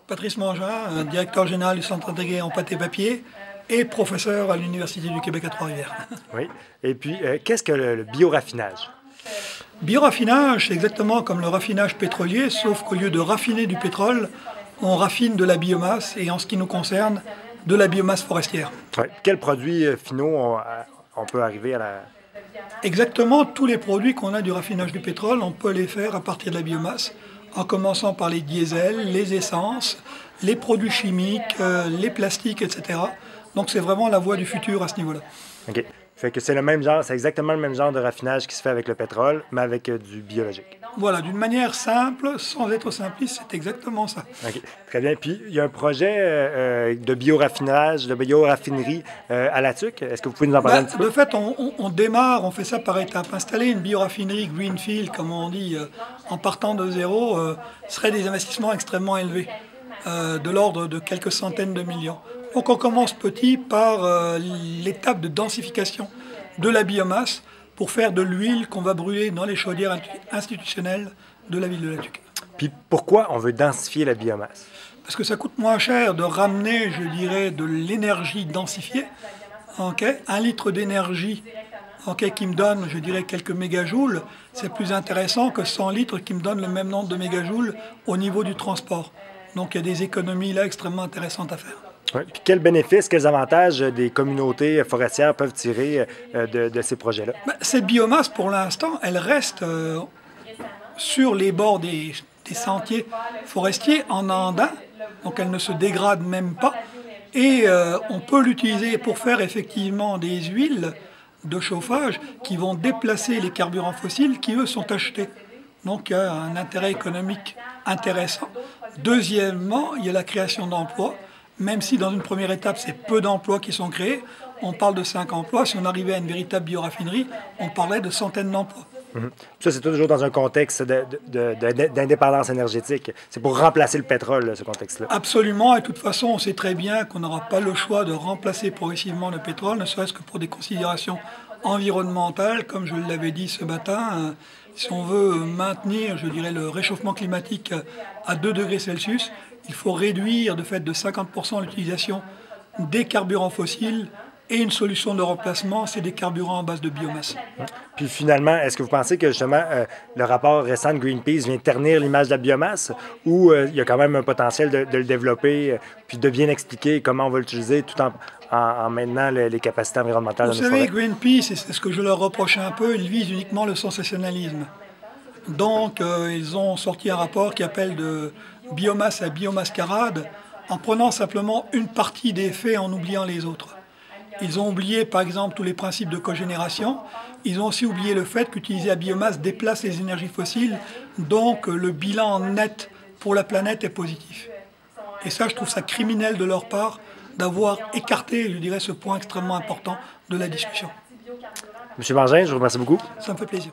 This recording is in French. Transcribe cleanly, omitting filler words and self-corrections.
Patrice Mangin, directeur général du Centre intégré en pâte et papier et professeur à l'Université du Québec à Trois-Rivières. Oui. Et puis, qu'est-ce que le bioraffinage? Bioraffinage, c'est exactement comme le raffinage pétrolier, sauf qu'au lieu de raffiner du pétrole, on raffine de la biomasse et en ce qui nous concerne, de la biomasse forestière. Oui. Quels produits finaux on peut arriver à la... Exactement tous les produits qu'on a du raffinage du pétrole, on peut les faire à partir de la biomasse, en commençant par les diesels, les essences, les produits chimiques, les plastiques, etc. Donc c'est vraiment la voie du futur à ce niveau-là. OK. Fait que c'est le même genre, c'est exactement le même genre de raffinage qui se fait avec le pétrole, mais avec du biologique. Voilà, d'une manière simple, sans être simpliste, c'est exactement ça. OK, très bien. Puis, il y a un projet de bioraffinage, de bioraffinerie à La Tuque. Est-ce que vous pouvez nous en parler un petit peu? De fait, on démarre, on fait ça par étapes. Installer une bioraffinerie greenfield, comme on dit, en partant de zéro, serait des investissements extrêmement élevés, de l'ordre de quelques centaines de millions. Donc on commence petit par l'étape de densification de la biomasse pour faire de l'huile qu'on va brûler dans les chaudières institutionnelles de la ville de La Tuque. Puis pourquoi on veut densifier la biomasse? Parce que ça coûte moins cher de ramener, je dirais, de l'énergie densifiée. Okay? 1 litre d'énergie qui me donne, je dirais, quelques mégajoules, c'est plus intéressant que 100 litres qui me donnent le même nombre de mégajoules au niveau du transport. Donc il y a des économies là extrêmement intéressantes à faire. Oui. Puis quels bénéfices, quels avantages des communautés forestières peuvent tirer de ces projets-là? Cette biomasse, pour l'instant, elle reste sur les bords des sentiers forestiers en andin, donc elle ne se dégrade même pas. Et on peut l'utiliser pour faire effectivement des huiles de chauffage qui vont déplacer les carburants fossiles qui, eux, sont achetés. Donc il y a un intérêt économique intéressant. Deuxièmement, il y a la création d'emplois. Même si dans une première étape, c'est peu d'emplois qui sont créés, on parle de 5 emplois. Si on arrivait à une véritable bioraffinerie, on parlerait de centaines d'emplois. Ça, c'est toujours dans un contexte d'indépendance énergétique. C'est pour remplacer le pétrole, ce contexte-là. Absolument. Et de toute façon, on sait très bien qu'on n'aura pas le choix de remplacer progressivement le pétrole, ne serait-ce que pour des considérations environnementales. Comme je l'avais dit ce matin, si on veut maintenir, je dirais, le réchauffement climatique à 2 degrés Celsius, il faut réduire de fait de 50% l'utilisation des carburants fossiles et une solution de remplacement, c'est des carburants à base de biomasse. Puis finalement, est-ce que vous pensez que justement le rapport récent de Greenpeace vient ternir l'image de la biomasse ou il y a quand même un potentiel de le développer puis de bien expliquer comment on va l'utiliser tout en maintenant les capacités environnementales de nos forêts? Vous savez, Greenpeace, et c'est ce que je leur reproche un peu, ils visent uniquement le sensationnalisme. Donc, ils ont sorti un rapport qui appelle de biomasse à biomascarade en prenant simplement une partie des faits en oubliant les autres. Ils ont oublié, par exemple, tous les principes de cogénération. Ils ont aussi oublié le fait qu'utiliser la biomasse déplace les énergies fossiles. Donc, le bilan net pour la planète est positif. Et ça, je trouve ça criminel de leur part d'avoir écarté, je dirais, ce point extrêmement important de la discussion. Monsieur Mangin, je vous remercie beaucoup. Ça me fait plaisir.